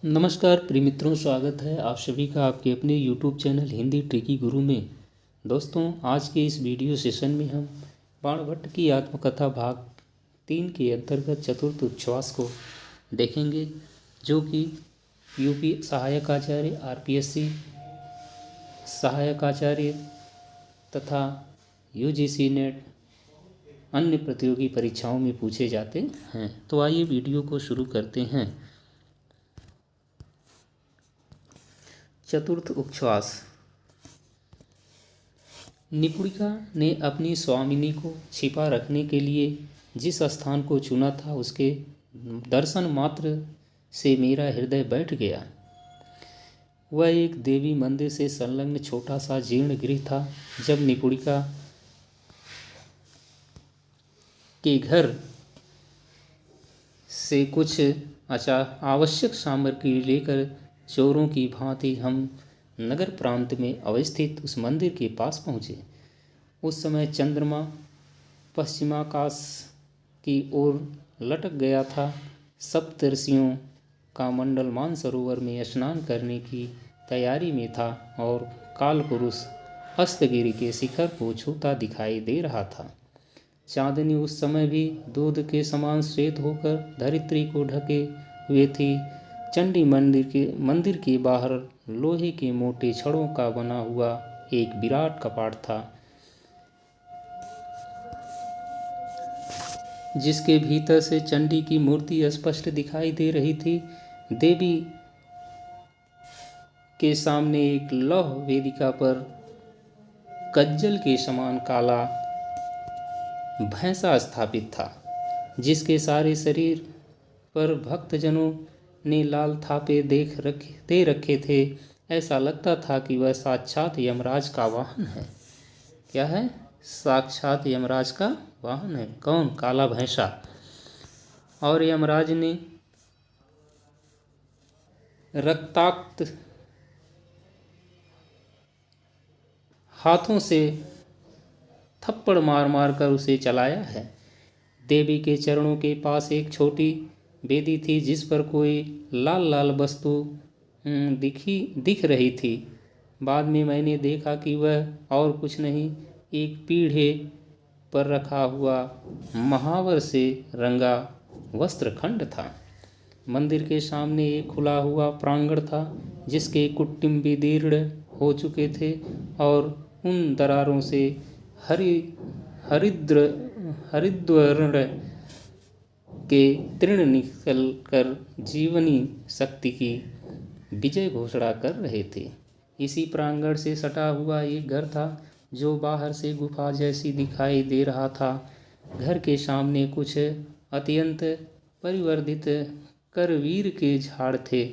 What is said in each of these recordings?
नमस्कार प्रिय मित्रों, स्वागत है आप सभी का आपके अपने YouTube चैनल हिंदी ट्रिकी गुरु में। दोस्तों, आज के इस वीडियो सेशन में हम बाणभट्ट की आत्मकथा भाग 3 के अंतर्गत चतुर्थ उच्छ्वास को देखेंगे, जो कि यूपी सहायक आचार्य, आरपीएससी सहायक आचार्य तथा यूजीसी नेट अन्य प्रतियोगी परीक्षाओं में पूछे जाते हैं। तो आइए वीडियो को शुरू करते हैं। चतुर्थ उच्छ्वास। निपुणिका ने अपनी स्वामिनी को छिपा रखने के लिए जिस स्थान को चुना था, उसके दर्शन मात्र से मेरा हृदय बैठ गया। वह एक देवी मंदिर से संलग्न छोटा सा जीर्ण गृह था। जब निपुणिका के घर से कुछ आवश्यक सामग्री लेकर चोरों की भांति हम नगर प्रांत में अवस्थित उस मंदिर के पास पहुँचे। उस समय चंद्रमा पश्चिमाकाश की ओर लटक गया था। सप्तर्षियों का मंडल मानसरोवर में स्नान करने की तैयारी में था और कालपुरुष अस्तगिरि के शिखर को छूता दिखाई दे रहा था। चांदनी उस समय भी दूध के समान श्वेत होकर धरित्री को ढके हुए थी। चंडी मंदिर के बाहर लोहे के मोटे छड़ों का बना हुआ एक विराट कपाट था, जिसके भीतर से चंडी की मूर्ति स्पष्ट दिखाई दे रही थी। देवी के सामने एक लौह वेदिका पर कज्जल के समान काला भैंसा स्थापित था, जिसके सारे शरीर पर भक्तजनों ने लाल थापे दे रखे थे। ऐसा लगता था कि वह साक्षात यमराज का वाहन है। क्या है? साक्षात यमराज का वाहन है। कौन? काला भैंसा। और यमराज ने रक्ताक्त हाथों से थप्पड़ मार मार कर उसे चलाया है। देवी के चरणों के पास एक छोटी वेदी थी, जिस पर कोई लाल लाल वस्तु दिख रही थी। बाद में मैंने देखा कि वह और कुछ नहीं, एक पीढ़े पर रखा हुआ महावर से रंगा वस्त्रखंड था। मंदिर के सामने एक खुला हुआ प्रांगण था, जिसके कुट्टिम विदीर्ण हो चुके थे और उन दरारों से हरिद्वर्ण के तृण निकल कर जीवनी शक्ति की विजय घोषणा कर रहे थे। इसी प्रांगण से सटा हुआ एक घर था, जो बाहर से गुफा जैसी दिखाई दे रहा था। घर के सामने कुछ अत्यंत परिवर्धित करवीर के झाड़ थे,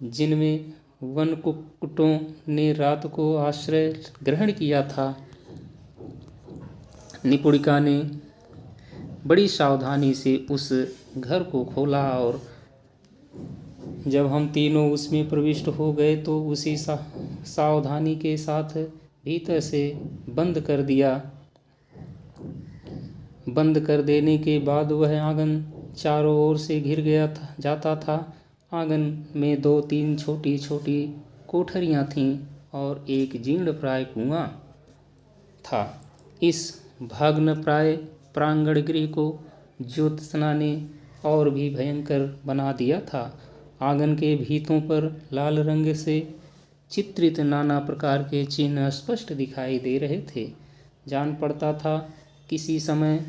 जिनमें वन कुक्कुटों ने रात को आश्रय ग्रहण किया था। निपुणिका ने बड़ी सावधानी से उस घर को खोला और जब हम तीनों उसमें प्रविष्ट हो गए तो उसी सावधानी के साथ भीतर से बंद कर दिया। बंद कर देने के बाद वह आंगन चारों ओर से घिर जाता था। आंगन में 2-3 छोटी छोटी कोठरियां थीं और एक जीर्ण प्राय कुआं था। इस भग्न प्राय प्रांगण गृह को ज्योत्सना ने और भी भयंकर बना दिया था। आंगन के भीतों पर लाल रंग से चित्रित नाना प्रकार के चिन्ह स्पष्ट दिखाई दे रहे थे। जान पड़ता था किसी समय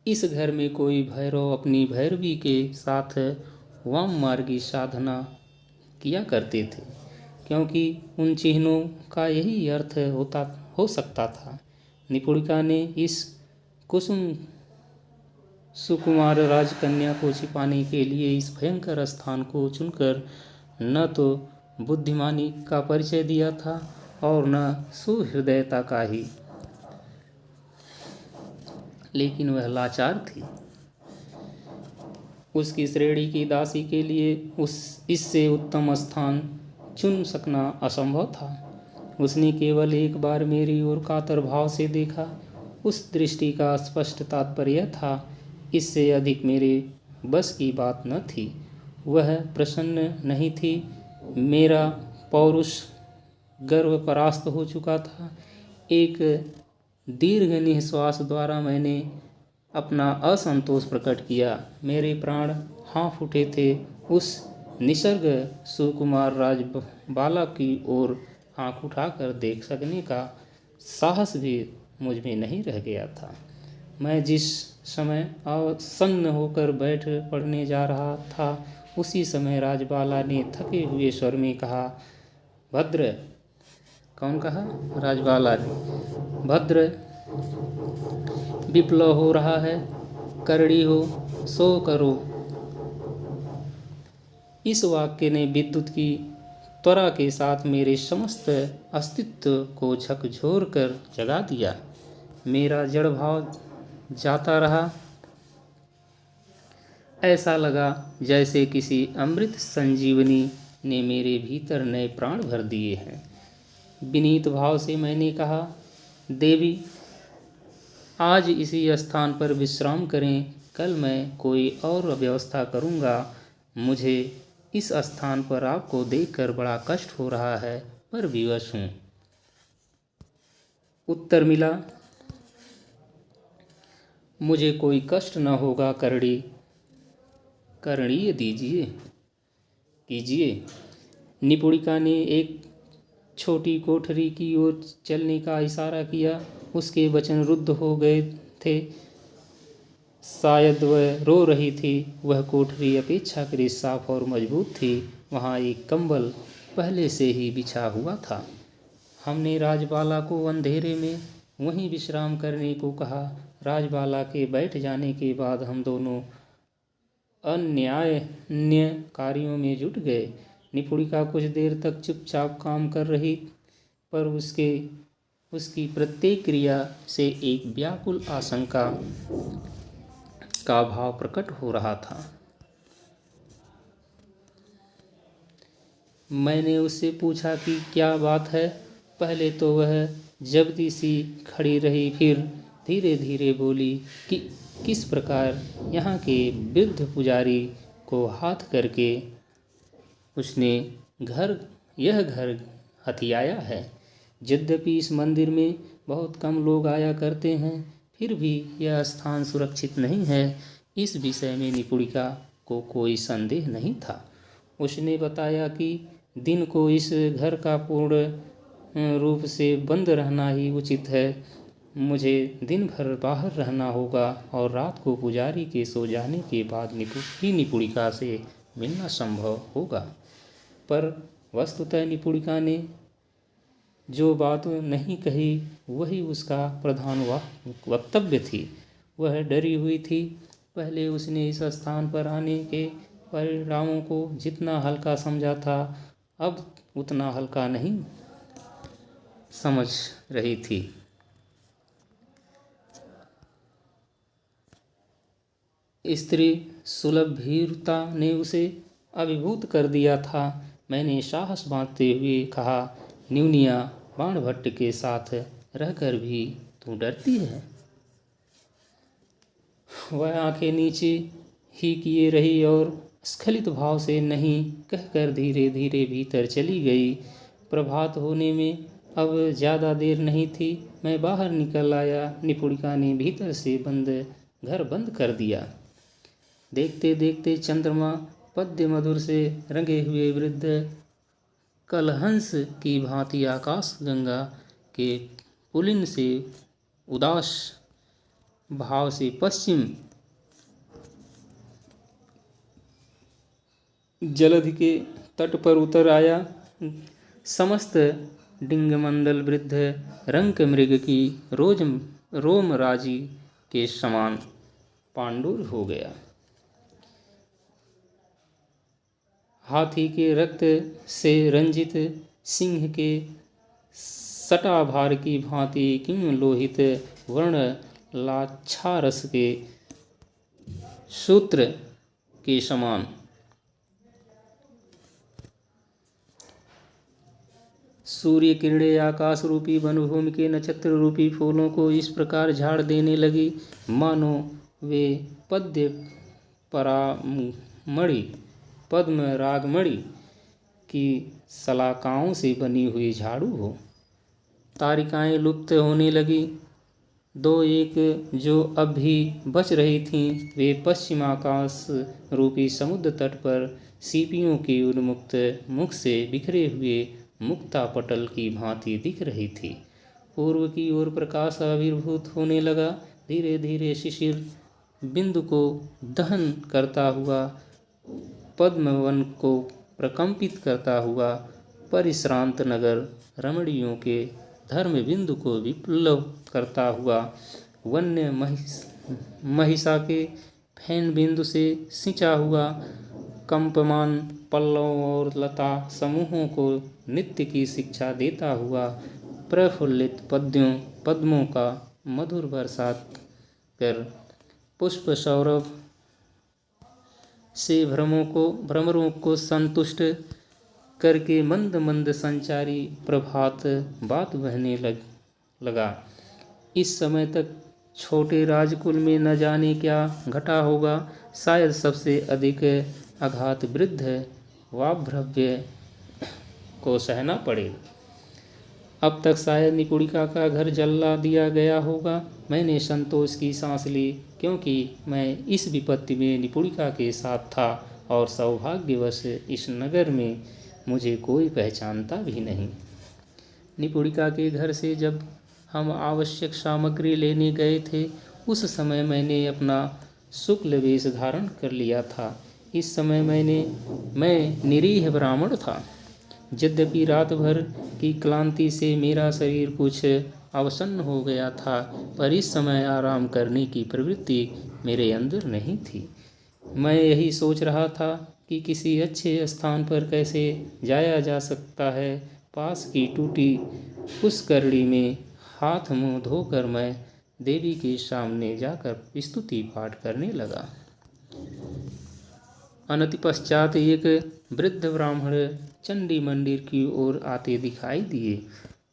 इस घर में कोई भैरव अपनी भैरवी के साथ वाम मार्गी साधना किया करते थे, क्योंकि उन चिन्हों का यही अर्थ हो सकता था। निपुणिका ने इस कुसुम सुकुमार राजकन्या को छिपाने के लिए इस भयंकर स्थान को चुनकर न तो बुद्धिमानी का परिचय दिया था और न सुहृदयता का ही, लेकिन वह लाचार थी। उसकी श्रेणी की दासी के लिए इससे उत्तम स्थान चुन सकना असंभव था। उसने केवल एक बार मेरी ओर कातर भाव से देखा। उस दृष्टि का स्पष्ट तात्पर्य था, इससे अधिक मेरे बस की बात न थी। वह प्रसन्न नहीं थी। मेरा पौरुष गर्व परास्त हो चुका था। एक दीर्घ निश्वास द्वारा मैंने अपना असंतोष प्रकट किया। मेरे प्राण हाँफ उठे थे। उस निसर्ग सुकुमार राजबाला की ओर आँख उठाकर देख सकने का साहस भी मुझ में नहीं रह गया था। मैं जिस समय आसन्न होकर बैठ पड़ने जा रहा था, उसी समय राजबाला ने थके हुए स्वर में कहा, भद्र। कौन कहा? राजबाला ने। भद्र, विप्लव हो रहा है, करड़ी हो, सो करो। इस वाक्य ने विद्युत की त्वरा के साथ मेरे समस्त अस्तित्व को झकझोर कर जगा दिया। मेरा जड़ भाव जाता रहा। ऐसा लगा जैसे किसी अमृत संजीवनी ने मेरे भीतर नए प्राण भर दिए हैं। विनीत भाव से मैंने कहा, देवी, आज इसी स्थान पर विश्राम करें। कल मैं कोई और व्यवस्था करूँगा। मुझे इस स्थान पर आपको देखकर बड़ा कष्ट हो रहा है, पर विवश हूँ। उत्तर मिला, मुझे कोई कष्ट न होगा करड़ी। करणीय कीजिए। निपुणिका ने एक छोटी कोठरी की ओर चलने का इशारा किया। उसके वचन रुद्ध हो गए थे। शायद वह रो रही थी। वह कोठरी अपेक्षाकृत साफ और मजबूत थी। वहाँ एक कंबल पहले से ही बिछा हुआ था। हमने राजबाला को अंधेरे में वहीं विश्राम करने को कहा। राजबाला के बैठ जाने के बाद हम दोनों अन्य कार्यों में जुट गए। निपुणिका कुछ देर तक चुपचाप काम कर रही, पर उसकी प्रत्येक क्रिया से एक व्याकुल आशंका का भाव प्रकट हो रहा था। मैंने उससे पूछा कि क्या बात है। पहले तो वह जबती सी खड़ी रही, फिर धीरे धीरे बोली कि किस प्रकार यहाँ के वृद्ध पुजारी को हाथ करके उसने यह घर हथियाया है। यद्यपि इस मंदिर में बहुत कम लोग आया करते हैं, फिर भी यह स्थान सुरक्षित नहीं है। इस विषय में निपुणिका को कोई संदेह नहीं था। उसने बताया कि दिन को इस घर का पूर्ण रूप से बंद रहना ही उचित है। मुझे दिन भर बाहर रहना होगा और रात को पुजारी के सो जाने के बाद निपुणिका से मिलना संभव होगा। पर वस्तुतः निपुणिका ने जो बात नहीं कही, वही उसका प्रधान वक्तव्य थी। वह डरी हुई थी। पहले उसने इस स्थान पर आने के परिणामों को जितना हल्का समझा था, अब उतना हल्का नहीं समझ रही थी। स्त्री सुलभ भीरुता ने उसे अभिभूत कर दिया था। मैंने साहस बांधते हुए कहा, न्यूनिया, बाणभट्ट के साथ रहकर भी तू डरती है। वह आंखें नीचे ही किए रही और स्खलित भाव से नहीं कहकर धीरे धीरे भीतर चली गई। प्रभात होने में अब ज़्यादा देर नहीं थी। मैं बाहर निकल आया। निपुणिका ने भीतर से घर बंद कर दिया। देखते देखते चंद्रमा पद्य मधुर से रंगे हुए वृद्ध कलहंस की भांति आकाश गंगा के पुलिन से उदास भाव से पश्चिम जलधि के तट पर उतर आया। समस्त डिंगमंडल वृद्ध रंक मृग की रोमराजी के समान पांडुर हो गया। हाथी के रक्त से रंजित सिंह के सटाभार की भांति किम लोहित वर्ण लाक्षारस के सूत्र के समान सूर्य किरणें आकाश रूपी वनभूमि के नक्षत्र रूपी फूलों को इस प्रकार झाड़ देने लगी, मानो वे परामणि पद्म रागमणि की सलाकाओं से बनी हुई झाड़ू हो। तारिकाएं लुप्त होने लगी। दो एक जो अब भी बच रही थीं वे पश्चिमाकाश रूपी समुद्र तट पर सीपियों के उन्मुक्त मुख से बिखरे हुए मुक्ता पटल की भांति दिख रही थी। पूर्व की ओर प्रकाश आविर्भूत होने लगा। धीरे धीरे शिशिर बिंदु को दहन करता हुआ, पद्मवन को प्रकंपित करता हुआ परिश्रांत नगर रमणियों के धर्म बिंदु को विप्लव करता हुआ वन्य महिषा के फैन बिंदु से सिंचा हुआ कंपमान पल्लवों और लता समूहों को नित्य की शिक्षा देता हुआ प्रफुल्लित पद्मों का मधुर बरसात कर पुष्प सौरभ से भ्रमरों को संतुष्ट करके मंद मंद संचारी प्रभात बात बहने लगा। इस समय तक छोटे राजकुल में न जाने क्या घटा होगा। शायद सबसे अधिक आघात वृद्ध वाभ्रव्य को सहना पड़े। अब तक शायद निपुणिका का घर जला दिया गया होगा। मैंने संतोष की सांस ली, क्योंकि मैं इस विपत्ति में निपुणिका के साथ था और सौभाग्यवश इस नगर में मुझे कोई पहचानता भी नहीं। निपुणिका के घर से जब हम आवश्यक सामग्री लेने गए थे, उस समय मैंने अपना शुक्ल वेश धारण कर लिया था। इस समय मैं निरीह ब्राह्मण था। यद्यपि रात भर की क्लांति से मेरा शरीर कुछ अवसन्न हो गया था, पर इस समय आराम करने की प्रवृत्ति मेरे अंदर नहीं थी। मैं यही सोच रहा था कि किसी अच्छे स्थान पर कैसे जाया जा सकता है। पास की टूटी पुष्करणी में हाथ मुंह धोकर मैं देवी के सामने जाकर स्तुति पाठ करने लगा। अनतिपश्चात एक वृद्ध ब्राह्मण चंडी मंदिर की ओर आते दिखाई दिए।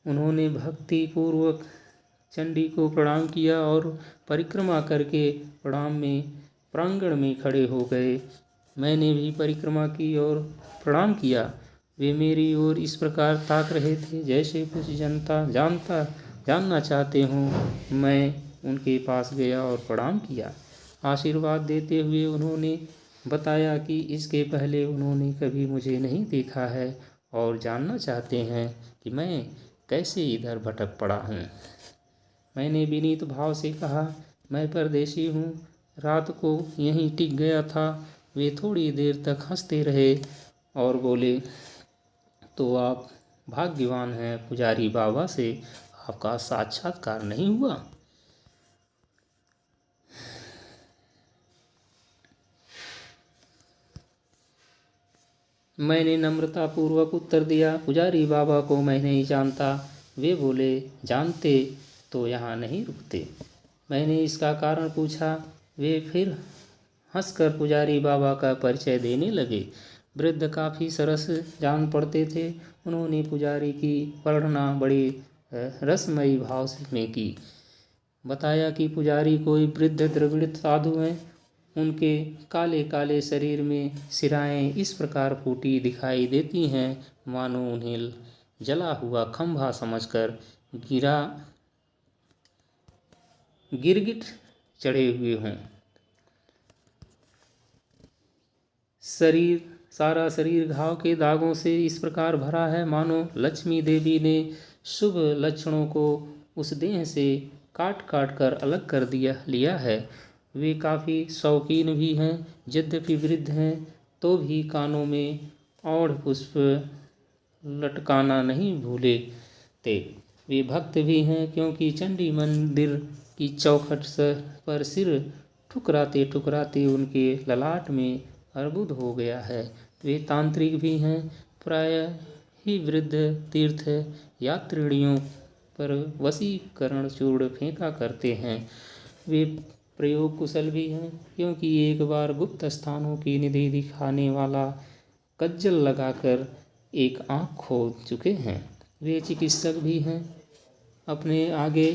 उन्होंने भक्ति पूर्वक चंडी को प्रणाम किया और परिक्रमा करके प्रांगण में खड़े हो गए। मैंने भी परिक्रमा की और प्रणाम किया। वे मेरी ओर इस प्रकार ताक रहे थे जैसे कुछ जानना चाहते हों। मैं उनके पास गया और प्रणाम किया। आशीर्वाद देते हुए उन्होंने बताया कि इसके पहले उन्होंने कभी मुझे नहीं देखा है और जानना चाहते हैं कि मैं कैसे इधर भटक पड़ा हूँ। मैंने विनीत भाव से कहा, मैं परदेशी हूँ, रात को यहीं टिक गया था। वे थोड़ी देर तक हंसते रहे और बोले, तो आप भाग्यवान हैं, पुजारी बाबा से आपका साक्षात्कार नहीं हुआ। मैंने नम्रतापूर्वक उत्तर दिया, पुजारी बाबा को मैं नहीं जानता। वे बोले, जानते तो यहाँ नहीं रुकते। मैंने इसका कारण पूछा। वे फिर हंसकर पुजारी बाबा का परिचय देने लगे। वृद्ध काफ़ी सरस जान पड़ते थे। उन्होंने पुजारी की वर्णना बड़े रसमयी भाव में की। बताया कि पुजारी कोई वृद्ध द्रविड़ साधु हैं। उनके काले काले शरीर में सिराएं इस प्रकार फूटी दिखाई देती हैं मानो उन्हें जला हुआ खंभा समझकर गिरगिट चढ़े हुए हों। सारा शरीर घाव के दागों से इस प्रकार भरा है मानो लक्ष्मी देवी ने शुभ लक्षणों को उस देह से काट काट कर अलग कर लिया है। वे काफ़ी शौकीन भी हैं। यद्यपि वृद्ध हैं तो भी कानों में और पुष्प लटकाना नहीं भूले थे। वे भक्त भी हैं, क्योंकि चंडी मंदिर की चौखट पर सिर ठुकराते ठुकराते उनके ललाट में अर्बुद हो गया है। वे तांत्रिक भी हैं। प्रायः ही वृद्ध तीर्थ यात्रियों पर वशीकरण चूर्ण फेंका करते हैं। वे प्रयोग कुशल भी हैं, क्योंकि एक बार गुप्त स्थानों की निधि दिखाने वाला कज्जल लगाकर एक आँख खोल चुके हैं। वे चिकित्सक भी हैं। अपने आगे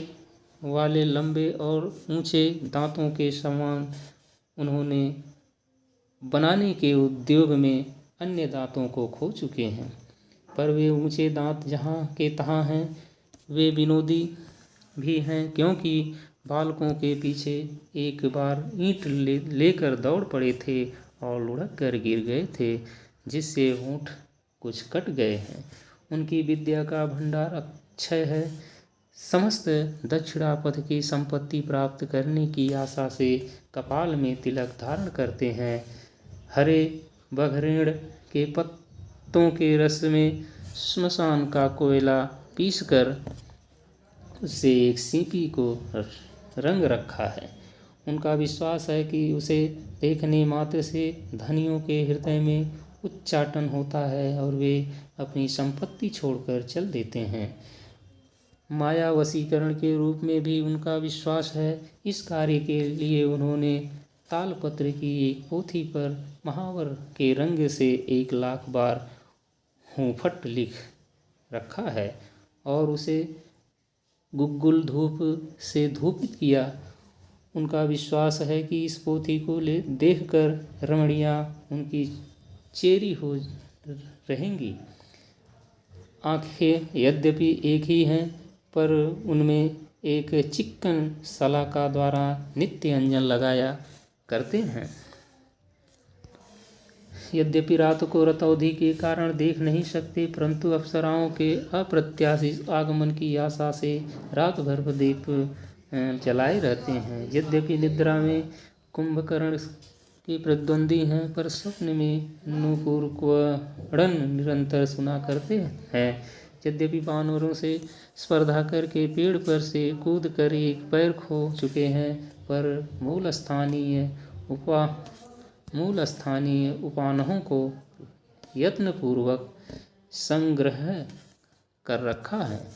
वाले लंबे और ऊंचे दांतों के समान उन्होंने बनाने के उद्योग में अन्य दांतों को खो चुके हैं, पर वे ऊंचे दांत जहाँ के तहाँ हैं। वे विनोदी भी हैं, क्योंकि बालकों के पीछे एक बार ईंट लेकर दौड़ पड़े थे और लुढ़क कर गिर गए थे, जिससे होंठ कुछ कट गए हैं। उनकी विद्या का भंडार अक्षय है। समस्त दक्षिणापथ की संपत्ति प्राप्त करने की आशा से कपाल में तिलक धारण करते हैं। हरे बघरेड़ के पत्तों के रस में श्मशान का कोयला पीसकर उससे एक सीपी को रंग रखा है। उनका विश्वास है कि उसे देखने मात्र से धनियों के हृदय में उच्चाटन होता है और वे अपनी संपत्ति छोड़कर चल देते हैं। माया वशीकरण के रूप में भी उनका विश्वास है। इस कार्य के लिए उन्होंने तालपत्र की एक पोथी पर महावर के रंग से 1,00,000 बार हूंफट लिख रखा है और उसे गुग्गुल धूप से धूपित किया। उनका विश्वास है कि इस पोथी को देखकर रमणियाँ उनकी चेरी हो रहेंगी। आँखें यद्यपि एक ही हैं, पर उनमें एक चिक्कन सलाका द्वारा नित्य अंजन लगाया करते हैं। यद्यपि रात को रतौंधी के कारण देख नहीं सकते, परंतु अप्सराओं के अप्रत्याशित आगमन की आशा से रात भर दीप जलाए रहते हैं। यद्यपि निद्रा में कुंभकर्ण के प्रतिद्वंदी हैं, पर स्वप्न में नूपुर क्वड़न निरंतर सुना करते हैं। यद्यपि वानरों से स्पर्धा करके पेड़ पर से कूद कर एक पैर खो चुके हैं, पर मूल स्थानीय उपानहों को यत्नपूर्वक संग्रह कर रखा है।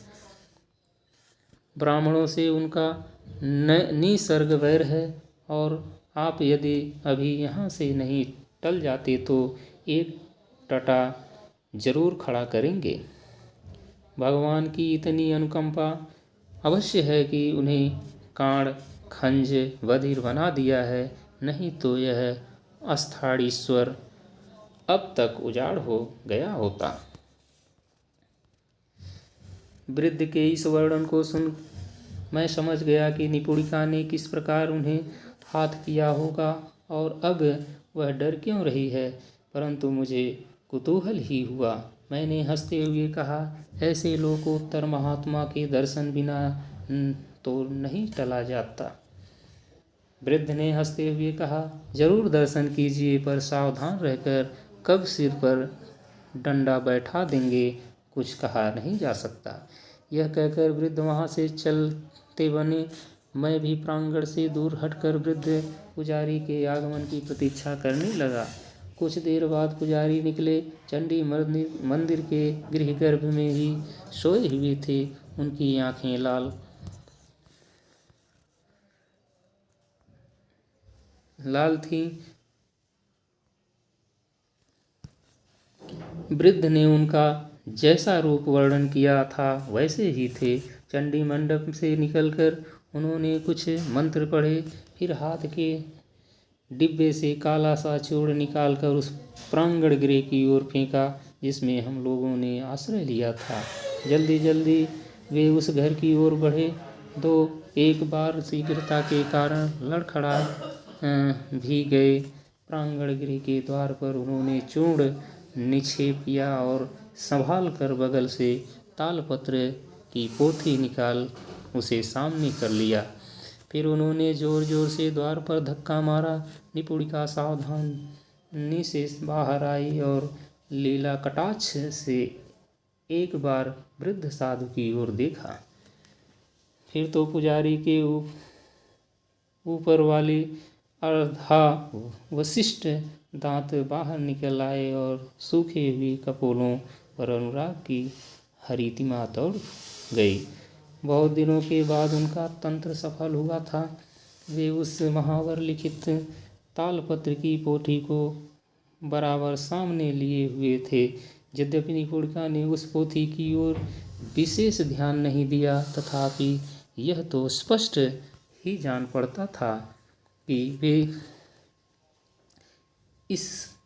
ब्राह्मणों से उनका निसर्ग वैर है, और आप यदि अभी यहाँ से नहीं टल जाते तो एक टटा जरूर खड़ा करेंगे। भगवान की इतनी अनुकंपा अवश्य है कि उन्हें कांड खंज बधिर बना दिया है, नहीं तो यह अस्थाड़ीश्वर अब तक उजाड़ हो गया होता। वृद्ध के इस वर्णन को सुन मैं समझ गया कि निपुणिका ने किस प्रकार उन्हें हाथ किया होगा और अब वह डर क्यों रही है, परंतु मुझे कुतूहल ही हुआ। मैंने हंसते हुए कहा, ऐसे लोकोत्तर महात्मा के दर्शन बिना तो नहीं टला जाता। वृद्ध ने हंसते हुए कहा, जरूर दर्शन कीजिए, पर सावधान रहकर कब सिर पर डंडा बैठा देंगे कुछ कहा नहीं जा सकता। यह कहकर वृद्ध वहाँ से चलते बने। मैं भी प्रांगण से दूर हटकर वृद्ध पुजारी के आगमन की प्रतीक्षा करने लगा। कुछ देर बाद पुजारी निकले। चंडी मंदिर के गृहगर्भ में ही सोए हुए थे। उनकी आंखें लाल थीं। वृद्ध ने उनका जैसा रूप वर्णन किया था वैसे ही थे। चंडी मंडप से निकलकर उन्होंने कुछ मंत्र पढ़े, फिर हाथ के डिब्बे से काला सा चूर्ण निकालकर उस प्रांगण गृह की ओर फेंका जिसमें हम लोगों ने आश्रय लिया था। जल्दी जल्दी वे उस घर की ओर बढ़े। दो एक बार शीघ्रता के कारण लड़खड़ा भी गए। प्रांगण गृह के द्वार पर उन्होंने चूर्ण निक्षेप किया और संभाल कर बगल से तालपत्र की पोथी निकाल उसे सामने कर लिया। फिर उन्होंने जोर जोर से द्वार पर धक्का मारा। निपुणिका सावधानी से बाहर आई और लीला कटाक्ष से एक बार वृद्ध साधु की ओर देखा। फिर तो पुजारी के ऊपर वाले अर्धा वशिष्ठ दांत बाहर निकल आए और सूखे हुए कपोलों पर अनुराग की हरितिमा दौड़ गई। बहुत दिनों के बाद उनका तंत्र सफल हुआ था। वे उस महावर लिखित तालपत्र की पोथी को बराबर सामने लिए हुए थे। यद्यपि निपुणिका ने उस पोथी की ओर विशेष ध्यान नहीं दिया, तथापि यह तो स्पष्ट ही जान पड़ता था कि वे इस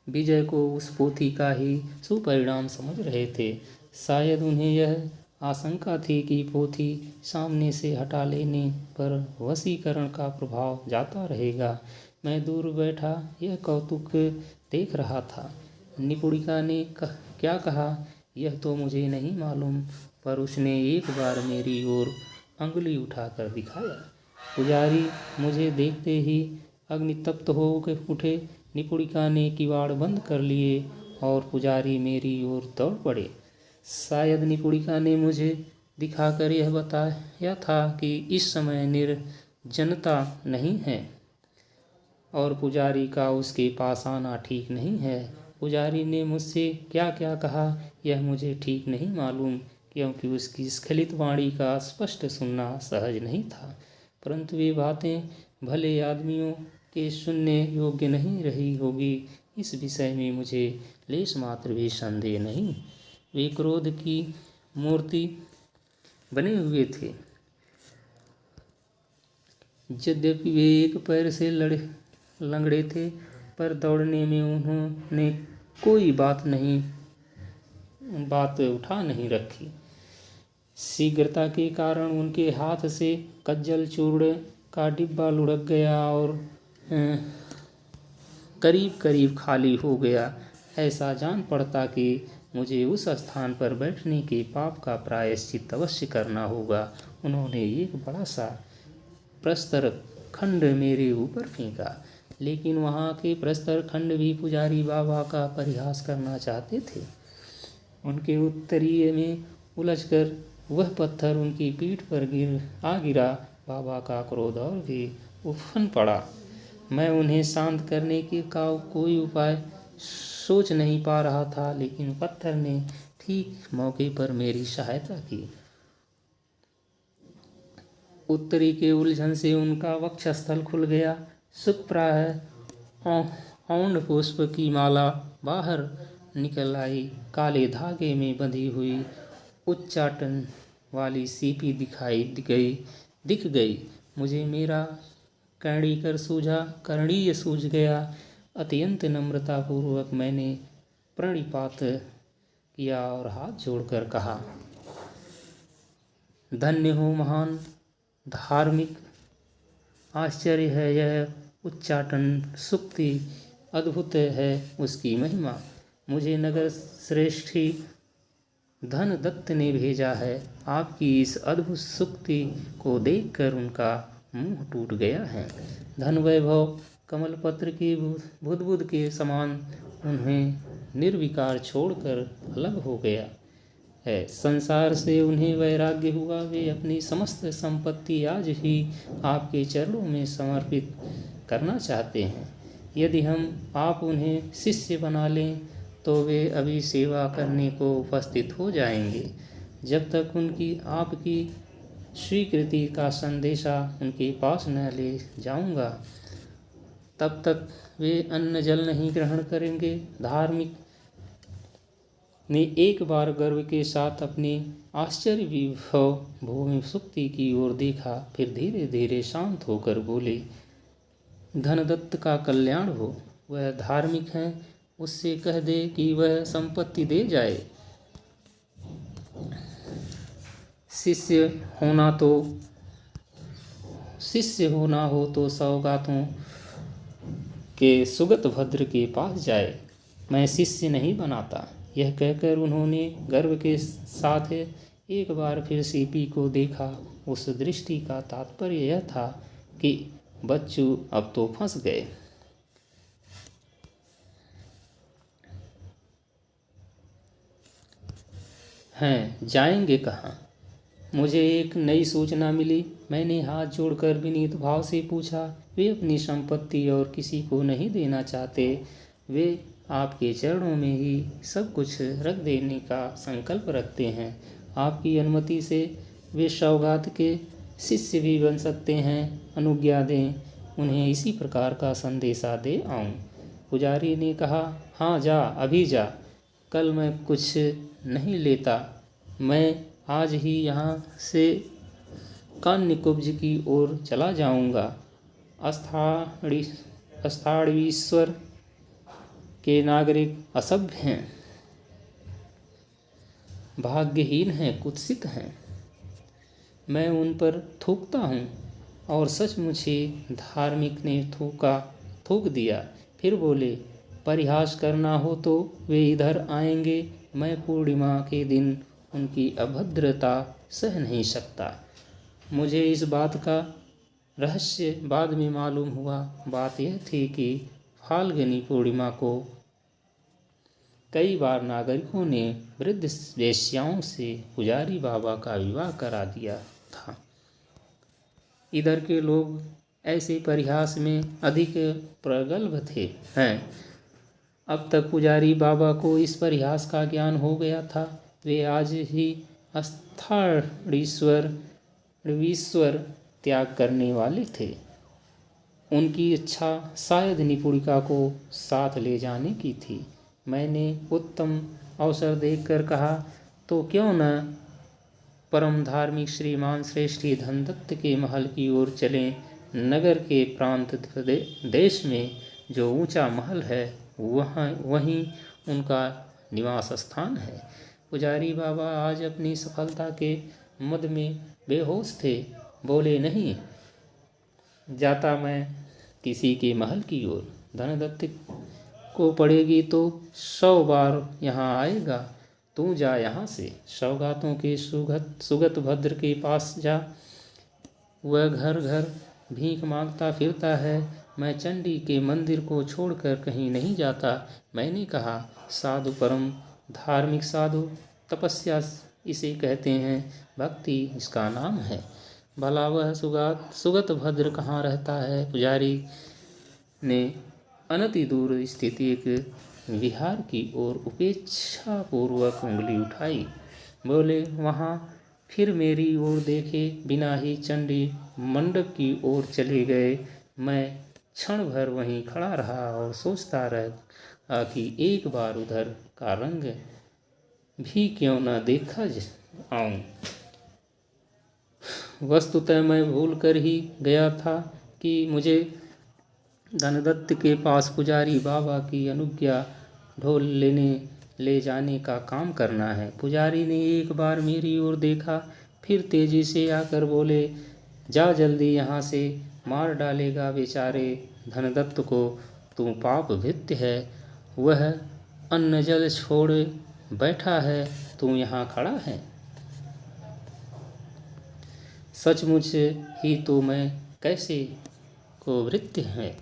विजय को उस पोथी का ही सुपरिणाम समझ रहे थे। शायद उन्हें यह आशंका थी कि पोथी सामने से हटा लेने पर वशीकरण का प्रभाव जाता रहेगा। मैं दूर बैठा यह कौतुक देख रहा था। निपुणिका ने क्या कहा यह तो मुझे नहीं मालूम, पर उसने एक बार मेरी ओर अंगुली उठाकर दिखाया। पुजारी मुझे देखते ही अग्नितप्त हो उठे। निपुणिका ने किवाड़ बंद कर लिए और पुजारी मेरी ओर दौड़ पड़े। शायद निपुणिका ने मुझे दिखाकर यह बताया था कि इस समय निर्जनता नहीं है और पुजारी का उसके पास आना ठीक नहीं है। पुजारी ने मुझसे क्या क्या कहा यह मुझे ठीक नहीं मालूम, क्योंकि उसकी स्खलित वाणी का स्पष्ट सुनना सहज नहीं था। परंतु वे बातें भले आदमियों के सुनने योग्य नहीं रही होगी, इस विषय में मुझे लेश मात्र भी संदेह नहीं। वे क्रोध की मूर्ति बने हुए थे। यद्यपि वे एक पैर से लंगड़े थे, पर दौड़ने में उन्होंने कोई बात उठा नहीं रखी। शीघ्रता के कारण उनके हाथ से कज्जल चूर्ण का डिब्बा लुढ़क गया और करीब करीब खाली हो गया। ऐसा जान पड़ता कि मुझे उस स्थान पर बैठने के पाप का प्रायश्चित अवश्य करना होगा। उन्होंने एक बड़ा सा प्रस्तर खंड मेरे ऊपर फेंका, लेकिन वहाँ के प्रस्तर खंड भी पुजारी बाबा का परिहास करना चाहते थे। उनके उत्तरीय में उलझकर वह पत्थर उनकी पीठ पर गिरा। बाबा का क्रोध और भी उफन पड़ा। मैं उन्हें शांत करने का कोई उपाय सोच नहीं पा रहा था, लेकिन पत्थर ने ठीक मौके पर मेरी सहायता की। उत्तरी के उलझन से उनका वक्षस्थल खुल गया। सुप्राय औंड पुष्प की माला बाहर निकल आई। काले धागे में बंधी हुई उच्चाटन वाली सीपी दिख गई। मुझे मेरा कर्णीय सूझ गया। अत्यंत नम्रतापूर्वक मैंने प्रणिपात किया और हाथ जोड़कर कहा, धन्य हो महान धार्मिक, आश्चर्य है यह उच्चाटन सुक्ति, अद्भुत है उसकी महिमा। मुझे नगर श्रेष्ठी धन दत्त ने भेजा है। आपकी इस अद्भुत सुक्ति को देखकर उनका मुंह टूट गया है। धन वैभव कमलपत्र की बुदबुद के समान उन्हें निर्विकार छोड़कर अलग हो गया है। संसार से उन्हें वैराग्य हुआ। वे अपनी समस्त संपत्ति आज ही आपके चरणों में समर्पित करना चाहते हैं। यदि आप उन्हें शिष्य बना लें तो वे अभी सेवा करने को उपस्थित हो जाएंगे। जब तक आपकी स्वीकृति का संदेशा उनके पास न ले जाऊंगा, तब तक वे अन्न जल नहीं ग्रहण करेंगे। धार्मिक ने एक बार गर्व के साथ अपने आश्चर्य विभव भूमि सुक्ति की ओर देखा, फिर धीरे धीरे शांत होकर बोले, धनदत्त का कल्याण हो। वह धार्मिक है, उससे कह दे कि वह संपत्ति दे जाए। शिष्य होना हो तो सौगातों के सुगत भद्र के पास जाए। मैं शिष्य नहीं बनाता। यह कहकर उन्होंने गर्व के साथ एक बार फिर सीपी को देखा। उस दृष्टि का तात्पर्य यह था कि बच्चू अब तो फंस गए। हैं, जाएंगे कहाँ? मुझे एक नई सूचना मिली। मैंने हाथ जोड़कर विनीत भाव से पूछा। वे अपनी संपत्ति और किसी को नहीं देना चाहते। वे आपके चरणों में ही सब कुछ रख देने का संकल्प रखते हैं। आपकी अनुमति से वे सौगात के शिष्य भी बन सकते हैं। अनुज्ञा दें, उन्हें इसी प्रकार का संदेशा दे आऊं। पुजारी ने कहा, हाँ जा, अभी जा। कल मैं कुछ नहीं लेता। मैं आज ही यहाँ से कान्यकुब्ज की ओर चला जाऊँगा। अस्थाणीश्वर के नागरिक असभ्य हैं, भाग्यहीन हैं, कुत्सित हैं। मैं उन पर थूकता हूँ और सचमुच ही धार्मिक ने थूक दिया। फिर बोले, परिहास करना हो तो वे इधर आएंगे। मैं पूर्णिमा के दिन उनकी अभद्रता सह नहीं सकता। मुझे इस बात का रहस्य बाद में मालूम हुआ। बात यह थी कि फाल्गुनी पूर्णिमा को कई बार नागरिकों ने वृद्ध वेश्याओं से पुजारी बाबा का विवाह करा दिया था। इधर के लोग ऐसे परिहास में अधिक प्रगल्भ हैं। अब तक पुजारी बाबा को इस परिहास का ज्ञान हो गया था। वे आज ही ईश्वर त्याग करने वाले थे। उनकी इच्छा शायद निपुणिका को साथ ले जाने की थी। मैंने उत्तम अवसर देखकर कहा, तो क्यों न परम धार्मिक श्रीमान श्रेष्ठी धनदत्त के महल की ओर चलें। नगर के प्रांत देश में जो ऊंचा महल है वहीं उनका निवास स्थान है। पुजारी बाबा आज अपनी सफलता के मद में बेहोश थे। बोले, नहीं जाता मैं किसी के महल की ओर। धनदत्त को पड़ेगी तो 100 बार यहाँ आएगा। तू जा यहाँ से, सौगातों के सुगत भद्र के पास जा। वह घर घर भीख मांगता फिरता है। मैं चंडी के मंदिर को छोड़कर कहीं नहीं जाता। मैंने कहा, साधु, परम धार्मिक साधु, तपस्या इसे कहते हैं, भक्ति इसका नाम है। भला वह सुगत भद्र कहाँ रहता है? पुजारी ने अनति दूर स्थित एक विहार की ओर उपेक्षा पूर्वक उंगली उठाई। बोले, वहाँ। फिर मेरी ओर देखे बिना ही चंडी मंडप की ओर चले गए। मैं क्षण भर वहीं खड़ा रहा और सोचता रहा कि एक बार उधर का रंग भी क्यों न देखा आऊं। वस्तुतः मैं भूल कर ही गया था कि मुझे धनदत्त के पास पुजारी बाबा की अनुज्ञा ढोल ले जाने का काम करना है। पुजारी ने एक बार मेरी ओर देखा, फिर तेजी से आकर बोले, जा जल्दी यहाँ से, मार डालेगा बेचारे धनदत्त को। तू पाप भृत्य है। वह अन्न जल छोड़ बैठा है, तू यहाँ खड़ा है। सचमुच ही तो मैं कैसे को भृत्य है।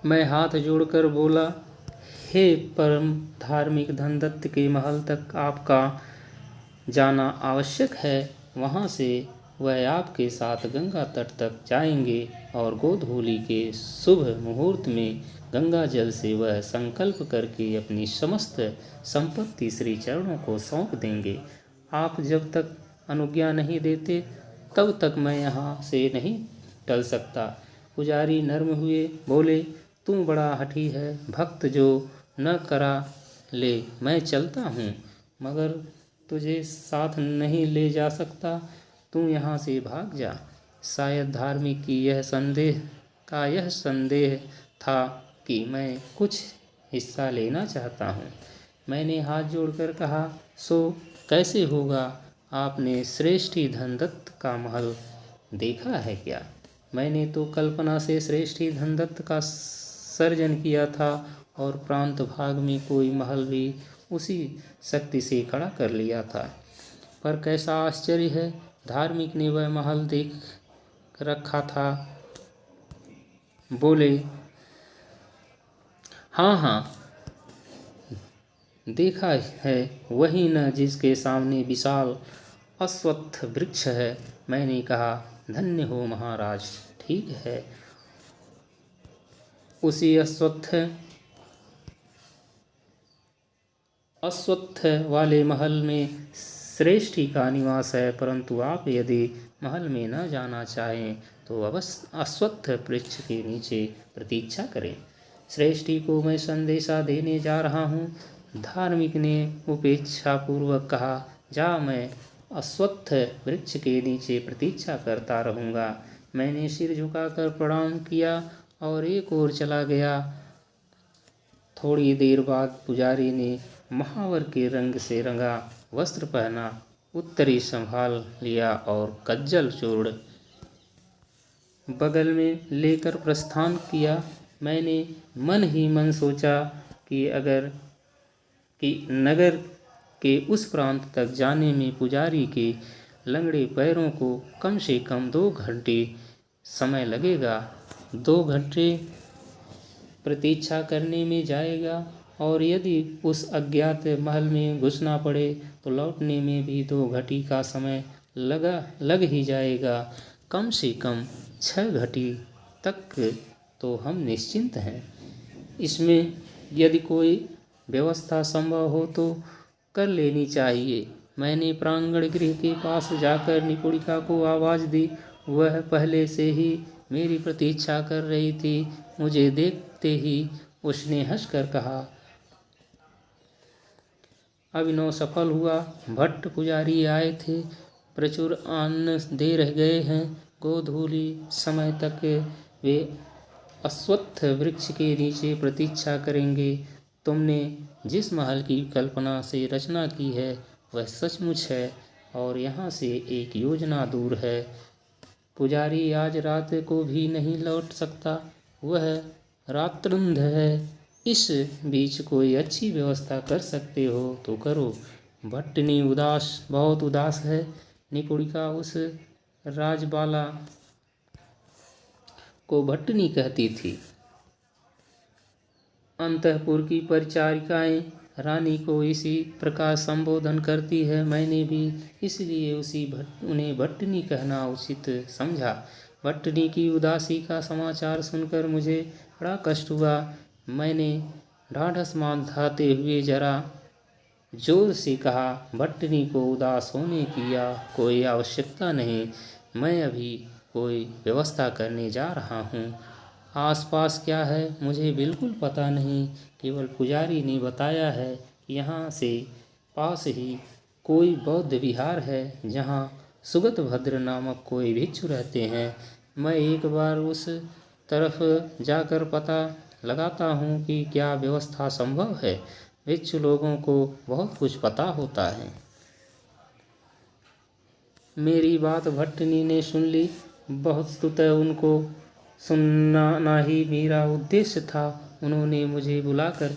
मैं हाथ जोड़कर बोला, हे परम धार्मिक धनदत्त के महल तक आपका जाना आवश्यक है। वहाँ से वह आपके साथ गंगा तट तक जाएंगे और गोधूली के शुभ मुहूर्त में गंगा जल से वह संकल्प करके अपनी समस्त संपत्ति श्री चरणों को सौंप देंगे। आप जब तक अनुज्ञा नहीं देते तब तक मैं यहाँ से नहीं टल सकता। पुजारी नर्म हुए, बोले, तू बड़ा हठी है। भक्त जो न करा ले मैं चलता हूँ, मगर तुझे साथ नहीं ले जा सकता। तू यहाँ से भाग जा। शायद धार्मिक की यह संदेह था कि मैं कुछ हिस्सा लेना चाहता हूँ। मैंने हाथ जोड़कर कहा, सो कैसे होगा? आपने श्रेष्ठी धनदत्त का महल देखा है क्या? मैंने तो कल्पना से श्रेष्ठी धनदत्त का सर्जन किया था और प्रांत भाग में कोई महल भी उसी शक्ति से खड़ा कर लिया था। पर कैसा आश्चर्य है, धार्मिक ने वह महल देख रखा था। बोले, हाँ देखा है, वही न जिसके सामने विशाल अश्वत्थ वृक्ष है। मैंने कहा, धन्य हो महाराज। ठीक है, उसी अश्वत्थ वाले महल में श्रेष्ठी का निवास है। परंतु आप यदि महल में न जाना चाहें तो अवश्य अश्वत्थ वृक्ष के नीचे प्रतीक्षा करें। श्रेष्ठी को मैं संदेशा देने जा रहा हूँ। धार्मिक ने उपेक्षा पूर्वक कहा, जा, मैं अश्वत्थ वृक्ष के नीचे प्रतीक्षा करता रहूँगा। मैंने सिर झुकाकर प्रणाम किया और एक ओर चला गया। थोड़ी देर बाद पुजारी ने महावर के रंग से रंगा वस्त्र पहना, उत्तरी संभाल लिया और कज्जल चूर्ण बगल में लेकर प्रस्थान किया। मैंने मन ही मन सोचा कि नगर के उस प्रांत तक जाने में पुजारी के लंगड़े पैरों को कम से कम 2 घंटे समय लगेगा। 2 घंटे प्रतीक्षा करने में जाएगा और यदि उस अज्ञात महल में घुसना पड़े तो लौटने में भी 2 घंटे का समय लग ही जाएगा। कम से कम 6 घंटे तक तो हम निश्चिंत हैं। इसमें यदि कोई व्यवस्था संभव हो तो कर लेनी चाहिए। मैंने प्रांगण गृह के पास जाकर निपुणिका को आवाज़ दी। वह पहले से ही मेरी प्रतीक्षा कर रही थी। मुझे देखते ही उसने हंसकर कहा, अभिनव सफल हुआ। भट्ट पुजारी आए थे, प्रचुर अन्न दे रह गए हैं। गोधूली समय तक वे अश्वत्थ वृक्ष के नीचे प्रतीक्षा करेंगे। तुमने जिस महल की कल्पना से रचना की है वह सचमुच है और यहाँ से एक योजना दूर है। पुजारी आज रात को भी नहीं लौट सकता, वह रात्रंध है। इस बीच कोई अच्छी व्यवस्था कर सकते हो तो करो। भट्टनी बहुत उदास है। निपुणिका उस राजबाला को भट्टनी कहती थी। अंतःपुर की परिचारिकाएं रानी को इसी प्रकार संबोधन करती है। मैंने भी इसलिए उन्हें भट्टनी कहना उचित समझा। भट्टनी की उदासी का समाचार सुनकर मुझे बड़ा कष्ट हुआ। मैंने ढाढ़स बांधते हुए जरा जोर से कहा, भट्टनी को उदास होने की कोई आवश्यकता नहीं। मैं अभी कोई व्यवस्था करने जा रहा हूँ। आसपास क्या है मुझे बिल्कुल पता नहीं, केवल पुजारी ने बताया है कि यहाँ से पास ही कोई बौद्ध विहार है जहाँ सुगत भद्र नामक कोई भिक्षु रहते हैं। मैं एक बार उस तरफ जाकर पता लगाता हूँ कि क्या व्यवस्था संभव है। भिक्षु लोगों को बहुत कुछ पता होता है। मेरी बात भट्टनी ने सुन ली। वस्तुतः उनको सुनना ही मेरा उद्देश्य था। उन्होंने मुझे बुलाकर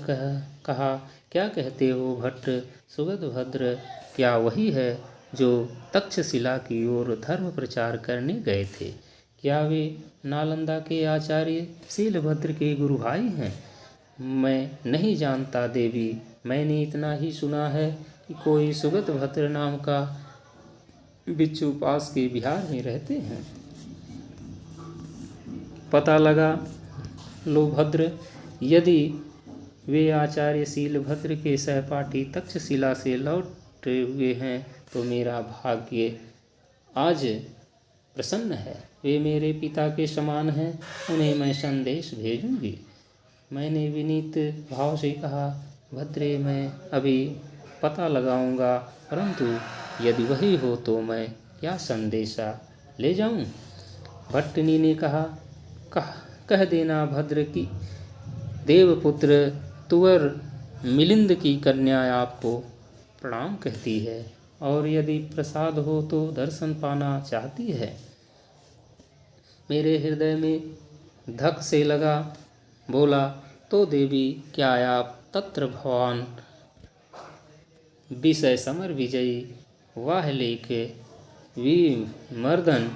कहा, क्या कहते हो भट्ट? सुगतभद्र क्या वही है जो तक्षशिला की ओर धर्म प्रचार करने गए थे? क्या वे नालंदा के आचार्य शीलभद्र के गुरु भाई हैं? मैं नहीं जानता देवी, मैंने इतना ही सुना है कि कोई सुगतभद्र नाम का बिच्छू पास के बिहार में रहते हैं। पता लगा लो भद्र, यदि वे आचार्य शीलभद्र के सहपाठी तक्षशिला से लौटे हुए हैं तो मेरा भाग्य आज प्रसन्न है। वे मेरे पिता के समान हैं, उन्हें मैं संदेश भेजूंगी। मैंने विनीत भाव से कहा, भद्रे मैं अभी पता लगाऊंगा, परंतु यदि वही हो तो मैं क्या संदेशा ले जाऊं? भट्टनी ने कह देना भद्र की देवपुत्र तुवर मिलिंद की कन्या आपको प्रणाम कहती है और यदि प्रसाद हो तो दर्शन पाना चाहती है। मेरे हृदय में धक से लगा। बोला, तो देवी क्या आप तत्र भवान विषय समर विजयी वाह लेख विमर्दन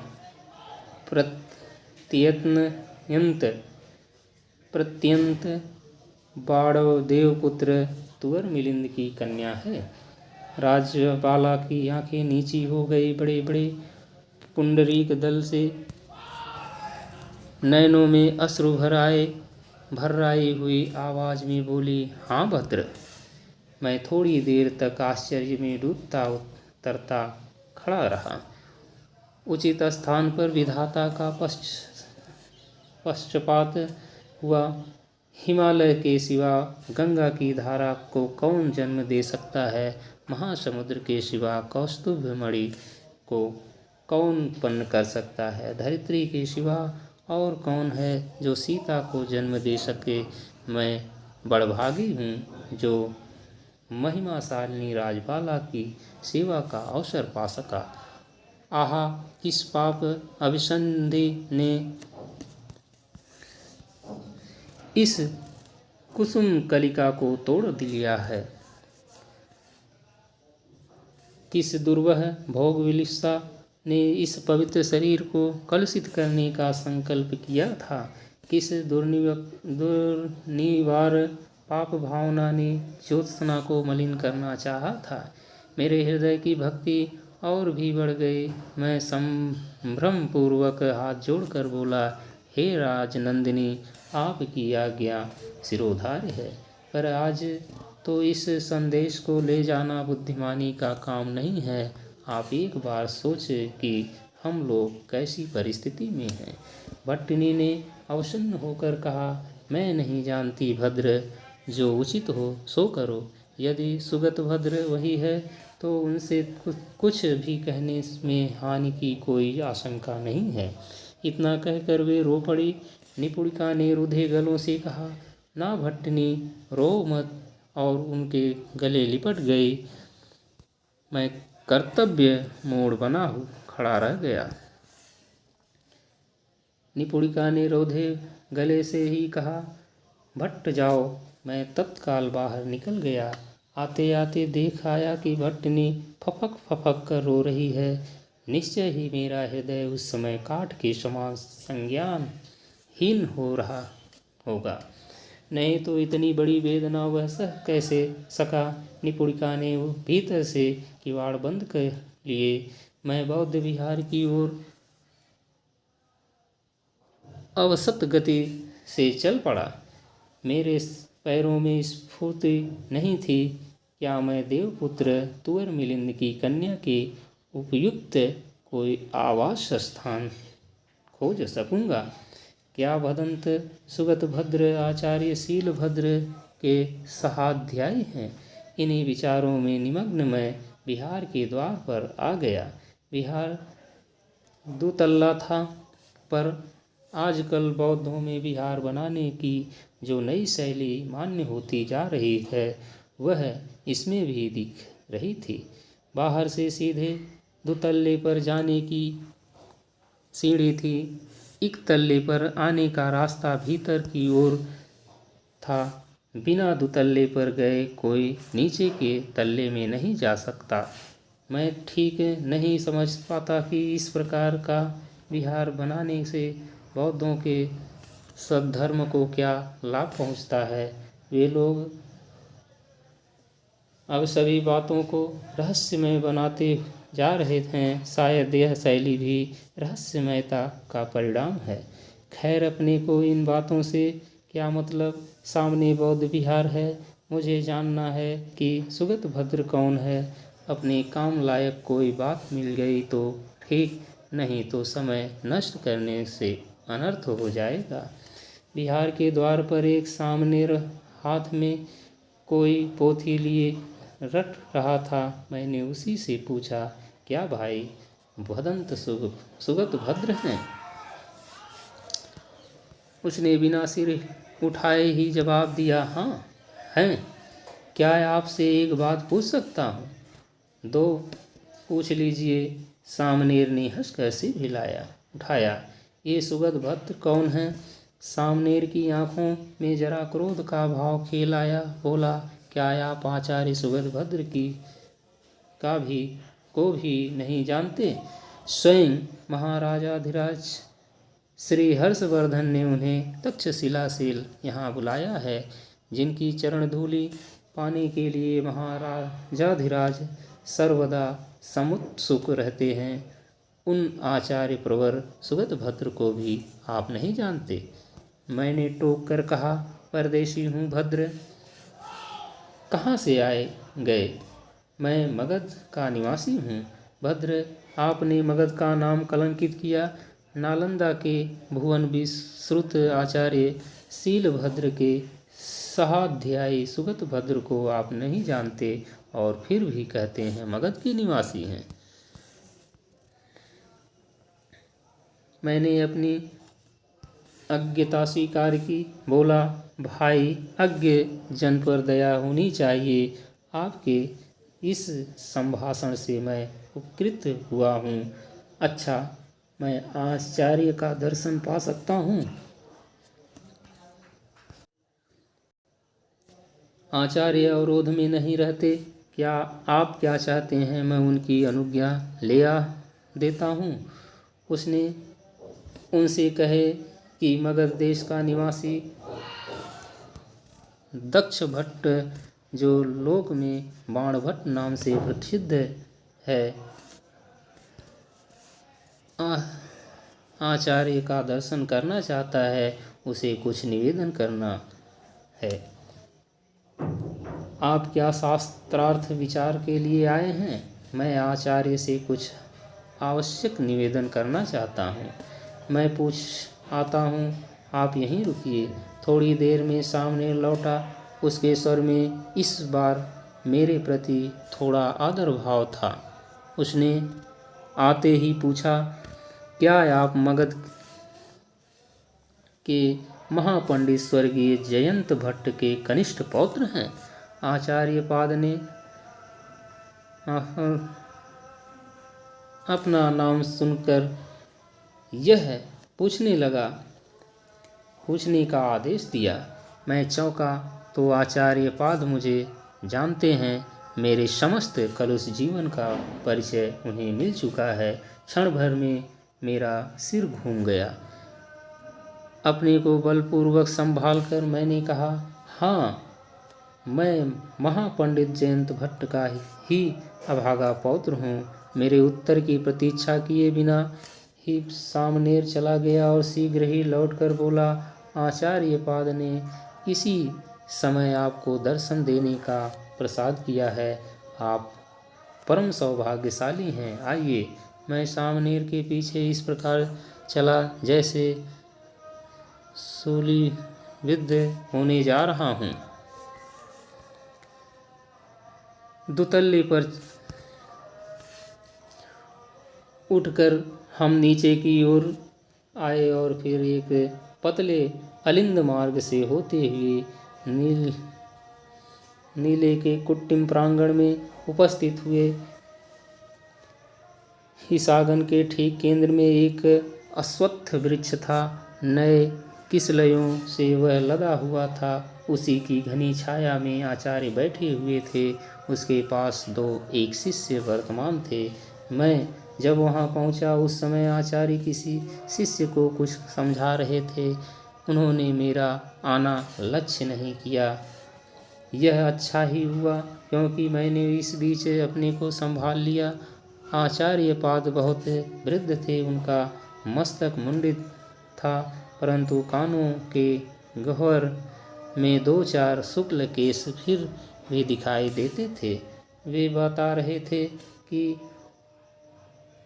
प्रत्यंत बाड़व देवपुत्र तुवर मिलिंद की कन्या है। राजबाला की आंखें नीची हो गई। बड़े बड़े पुंडरीक दल से नयनों में अश्रु भर आई हुई आवाज में बोली, हाँ भद्र। मैं थोड़ी देर तक आश्चर्य में डूबता उतरता खड़ा रहा। उचित स्थान पर विधाता का पक्षपात हुआ। हिमालय के सिवा गंगा की धारा को कौन जन्म दे सकता है? महासमुद्र के सिवा कौस्तुभ मणि को कौन उत्पन्न कर सकता है? धरित्री के सिवा और कौन है जो सीता को जन्म दे सके। मैं बड़भागी हूँ जो महिमाशालिनी राजबाला की सेवा का अवसर पा सका। आहा, किस पाप अभिसंधि ने इस कुसुम कलिका को तोड़ दिया है। किस दुर्वह भोग विलिप्सा ने इस पवित्र शरीर को कलुषित करने का संकल्प किया था। किस दुर्निवार पाप भावना ने ज्योत्सना को मलिन करना चाहा था। मेरे हृदय की भक्ति और भी बढ़ गई। मैं संभ्रम पूर्वक हाथ जोड़कर बोला, हे राजनंदिनी, आपकी आज्ञा सिरोधार्य है, पर आज तो इस संदेश को ले जाना बुद्धिमानी का काम नहीं है। आप एक बार सोचे कि हम लोग कैसी परिस्थिति में हैं। भट्टिनी ने अवसन्न होकर कहा, मैं नहीं जानती भद्र, जो उचित हो सो करो। यदि सुगत भद्र वही है तो उनसे कुछ भी कहने में हानि की कोई आशंका नहीं है। इतना कहकर वे रो पड़ी। निपुणिका ने रुधे गलों से कहा, ना भट्टिनी, रो मत, और उनके गले लिपट गई। मैं कर्तव्य मोड़ बना खड़ा रह गया। निपुणिका ने रोधे गले से ही कहा, भट्ट जाओ। मैं तत्काल बाहर निकल गया। आते आते देख आया कि भट्टिनी फपक फपक कर रो रही है। निश्चय ही मेरा हृदय उस समय काठ के समान संज्ञानहीन हो रहा होगा, नहीं तो इतनी बड़ी वेदना वह सह कैसे सका। निपुणिका ने भीतर से किवाड़ बंद कर लिए। मैं बौद्ध विहार की ओर अवसत गति से चल पड़ा। मेरे पैरों में स्फूर्ति नहीं थी। क्या मैं देवपुत्र तुअर मिलिंद की कन्या के उपयुक्त कोई आवास स्थान खोज सकूंगा? क्या भदंत सुगत भद्र आचार्य शील भद्र के सहाध्यायी हैं? इन्हीं विचारों में निमग्न मैं विहार के द्वार पर आ गया। विहार दुतल्ला था, पर आजकल बौद्धों में विहार बनाने की जो नई शैली मान्य होती जा रही है, वह इसमें भी दिख रही थी। बाहर से सीधे दुतल्ले पर जाने की सीढ़ी थी। एक तल्ले पर आने का रास्ता भीतर की ओर था। बिना दुतल्ले पर गए कोई नीचे के तल्ले में नहीं जा सकता। मैं ठीक नहीं समझ पाता कि इस प्रकार का विहार बनाने से बौद्धों के सद्धर्म को क्या लाभ पहुंचता है। वे लोग अब सभी बातों को रहस्यमय बनाते जा रहे हैं। शायद यह शैली भी रहस्यमयता का परिणाम है। खैर, अपने को इन बातों से क्या मतलब। सामने बौद्ध विहार है। मुझे जानना है कि सुगत भद्र कौन है। अपने काम लायक कोई बात मिल गई तो ठीक, नहीं तो समय नष्ट करने से अनर्थ हो जाएगा। विहार के द्वार पर एक सामनेर हाथ में कोई पोथी लिए रट रहा था। मैंने उसी से पूछा, क्या भाई भदंत सुगत भद्र हैं? उसने बिना सिर उठाए ही जवाब दिया, हाँ हैं। क्या आपसे एक बात पूछ सकता हूँ? दो पूछ लीजिए। सामनेर ने हंसकर सिर उठाया। ये सुगत भद्र कौन है? सामनेर की आंखों में जरा क्रोध का भाव खेल आया। बोला, क्या आप आचार्य सुगत भद्र को भी नहीं जानते? स्वयं महाराजाधिराज श्री हर्षवर्धन ने उन्हें तक्षशिला से यहाँ बुलाया है। जिनकी चरण धूलि पाने के लिए महाराजाधिराज सर्वदा समुत्सुक रहते हैं, उन आचार्य प्रवर सुगत भद्र को भी आप नहीं जानते? मैंने टोक कर कहा, परदेशी हूँ भद्र। कहाँ से आए गए? मैं मगध का निवासी हूँ। भद्र, आपने मगध का नाम कलंकित किया। नालंदा के भुवन विश्रुत आचार्य शीलभद्र के सहाध्यायी सुगत भद्र को आप नहीं जानते और फिर भी कहते हैं मगध के निवासी हैं। मैंने अपनी अज्ञता स्वीकार की। बोला, भाई, अज्ञ जन पर दया होनी चाहिए। आपके इस संभाषण से मैं उपकृत हुआ हूँ। अच्छा, मैं आचार्य का दर्शन पा सकता हूँ? आचार्य अवरोध में नहीं रहते। क्या आप क्या चाहते हैं मैं उनकी अनुज्ञा ले आ देता हूँ? उसने उनसे कहे कि मगध देश का निवासी दक्ष भट्ट, जो लोक में बाण भट्ट नाम से प्रसिद्ध है, आचार्य का दर्शन करना चाहता है। उसे कुछ निवेदन करना है। आप क्या शास्त्रार्थ विचार के लिए आए हैं? मैं आचार्य से कुछ आवश्यक निवेदन करना चाहता हूँ। मैं पूछ आता हूँ, आप यहीं रुकिए। थोड़ी देर में सामने लौटा। उसके स्वर में इस बार मेरे प्रति थोड़ा आदर भाव था। उसने आते ही पूछा, क्या आप मगध के महापंडित स्वर्गीय जयंत भट्ट के कनिष्ठ पौत्र हैं? आचार्य पाद ने अपना नाम सुनकर यह पूछने का आदेश दिया। मैं चौंका तो आचार्य पाद मुझे जानते हैं। मेरे समस्त कलुष जीवन का परिचय उन्हें मिल चुका है। क्षण भर में मेरा सिर घूम गया। अपने को बलपूर्वक संभाल कर मैंने कहा, हाँ, मैं महापंडित जयंत भट्ट का ही अभागा पौत्र हूँ। मेरे उत्तर की प्रतीक्षा किए बिना ही सामनेर चला गया और शीघ्र ही लौटकर बोला, आचार्य पाद ने इसी समय आपको दर्शन देने का प्रसाद किया है। आप परम सौभाग्यशाली हैं। आइए। मैं सामनेर के पीछे इस प्रकार चला जैसे सूलीबिद्ध होने जा रहा हूँ। दुतल्ले पर उठकर हम नीचे की ओर आए और फिर एक पतले अलिंद मार्ग से होते हुए नीले के कुट्टिम प्रांगण में उपस्थित हुए। इस आंगन के ठीक केंद्र में एक अश्वत्थ वृक्ष था। नए किसलयों से वह लदा हुआ था। उसी की घनी छाया में आचार्य बैठे हुए थे। उसके पास एक शिष्य वर्तमान थे। मैं जब वहां पहुंचा उस समय आचार्य किसी शिष्य को कुछ समझा रहे थे। उन्होंने मेरा आना लक्ष्य नहीं किया। यह अच्छा ही हुआ, क्योंकि मैंने इस बीच अपने को संभाल लिया। आचार्य पाद बहुत वृद्ध थे। उनका मस्तक मुंडित था, परंतु कानों के गह्वर में 2-4 शुक्ल केश फिर भी दिखाई देते थे। वे बता रहे थे कि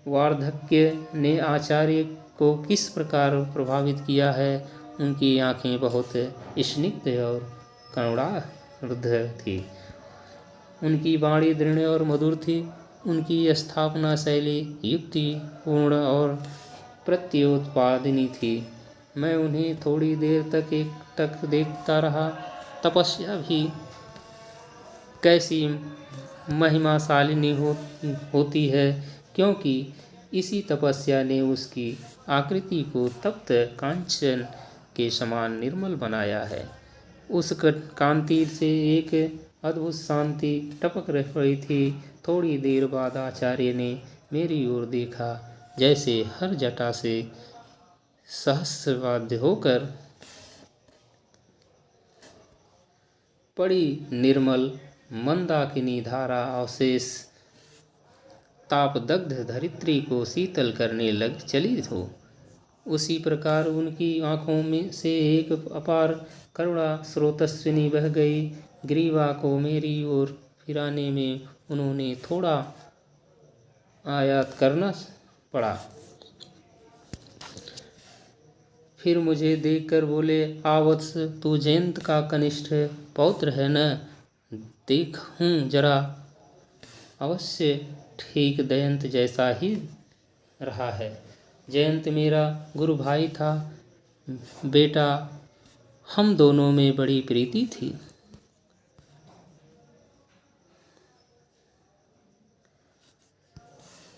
वार्धक्य ने आचार्य को किस प्रकार प्रभावित किया है। उनकी आंखें बहुत स्निग्ध और करुणार्द्र थी। उनकी वाणी दृढ़ और मधुर थी। उनकी स्थापना शैली युक्तिपूर्ण और प्रत्युत्पादनी थी। मैं उन्हें थोड़ी देर तक एकटक देखता रहा। तपस्या भी कैसी महिमाशालिनी होती है, क्योंकि इसी तपस्या ने उसकी आकृति को तप्त कांचन के समान निर्मल बनाया है। उस कांति से एक अद्भुत शांति टपक रही थी। थोड़ी देर बाद आचार्य ने मेरी ओर देखा, जैसे हर जटा से सहस्रवाद्य होकर पड़ी निर्मल मंदाकिनी धारा अवशेष तापदग्ध धरित्री को शीतल करने लग चली हो। उसी प्रकार उनकी आंखों में से एक अपार करुणा स्रोतस्विनी बह गई। ग्रीवा को मेरी ओर फिराने में उन्होंने थोड़ा आयात करना पड़ा। फिर मुझे देखकर बोले, आवत्स, तू जयंत का कनिष्ठ पौत्र है न? देखूं जरा। अवश्य ठीक जयंत जैसा ही रहा है। जयंत मेरा गुरु भाई था। बेटा, हम दोनों में बड़ी प्रीति थी।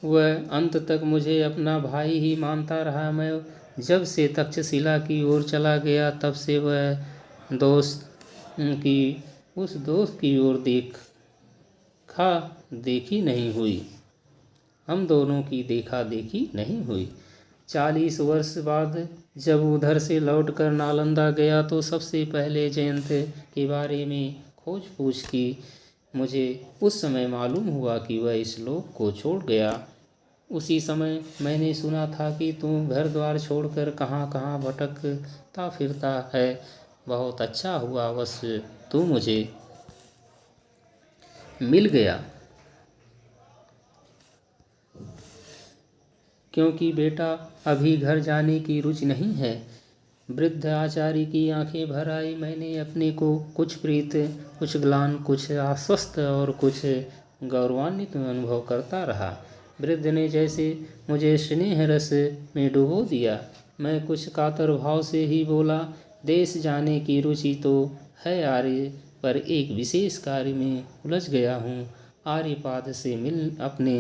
वह अंत तक मुझे अपना भाई ही मानता रहा। मैं जब से तक्षशिला की ओर चला गया तब से वह दोस्त की उस दोस्त की ओर देखी नहीं हुई। हम दोनों की देखा देखी नहीं हुई। 40 वर्ष बाद जब उधर से लौटकर नालंदा गया तो सबसे पहले जयंत के बारे में खोज पूछ की। मुझे उस समय मालूम हुआ कि वह इस लोक को छोड़ गया। उसी समय मैंने सुना था कि तू घर द्वार छोड़कर कहाँ कहाँ भटकता फिरता है। बहुत अच्छा हुआ बस तू मुझे मिल गया, क्योंकि बेटा अभी घर जाने की रुचि नहीं है। वृद्ध आचार्य की आंखें भर आई। मैंने अपने को कुछ प्रीत, कुछ ग्लान, कुछ आश्वस्त और कुछ गौरवान्वित अनुभव करता रहा। वृद्ध ने जैसे मुझे स्नेह रस में डुबो दिया। मैं कुछ कातर भाव से ही बोला, देश जाने की रुचि तो है आर्य, पर एक विशेष कार्य में उलझ गया हूँ। आर्यपाद से मिल अपने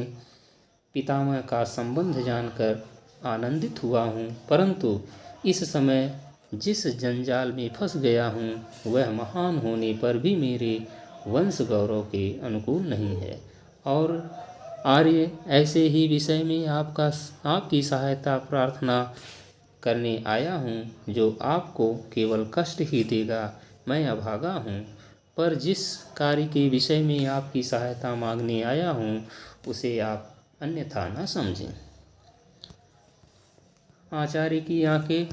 पितामह का संबंध जानकर आनंदित हुआ हूँ, परंतु इस समय जिस जंजाल में फंस गया हूँ वह महान होने पर भी मेरे वंश गौरव के अनुकूल नहीं है। और आर्य, ऐसे ही विषय में आपकी सहायता प्रार्थना करने आया हूँ जो आपको केवल कष्ट ही देगा। मैं अभागा हूँ, पर जिस कार्य के विषय में आपकी सहायता मांगने आया हूँ उसे आप अन्यथा न समझें। आचार्य की आंखें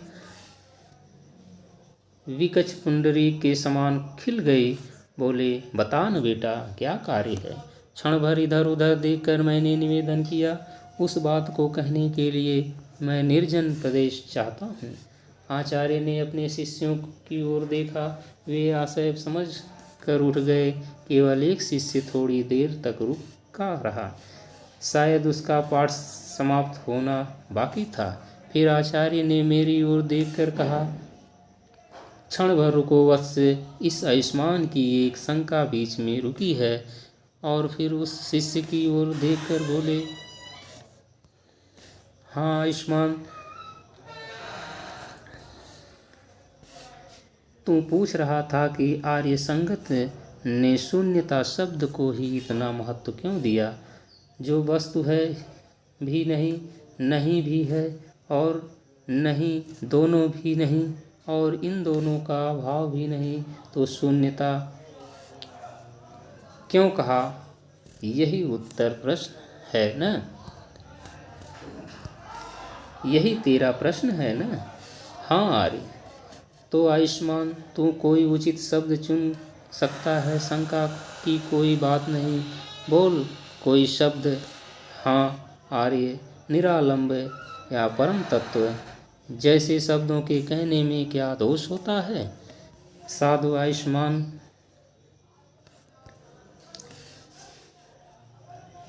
विकच पुंडरी के समान खिल गई। बोले, बता न बेटा, क्या कार्य है? क्षण भर इधर उधर देखकर मैंने निवेदन किया, उस बात को कहने के लिए मैं निर्जन प्रदेश चाहता हूँ। आचार्य ने अपने शिष्यों की ओर देखा। वे आशय समझ कर उठ गए। केवल एक शिष्य थोड़ी देर तक रुका रहा, शायद उसका पाठ समाप्त होना बाकी था। फिर आचार्य ने मेरी ओर देखकर कहा, क्षण भर रुको वत्स, इस आयुष्मान की एक शंका बीच में रुकी है। और फिर उस शिष्य की ओर देखकर बोले, हाँ आयुष्मान, तू पूछ रहा था कि आर्य संगत ने शून्यता शब्द को ही इतना महत्व क्यों दिया। जो वस्तु है भी नहीं, नहीं भी है, और नहीं, दोनों भी नहीं, और इन दोनों का अभाव भी नहीं, तो शून्यता क्यों कहा? यही उत्तर प्रश्न है न? यही तेरा प्रश्न है न? हाँ आर्य। तो आयुष्मान, तू कोई उचित शब्द चुन सकता है। शंका की कोई बात नहीं, बोल कोई शब्द। हाँ आर्य, निरालंब या परम तत्व जैसे शब्दों के कहने में क्या दोष होता है? साधु आयुष्मान,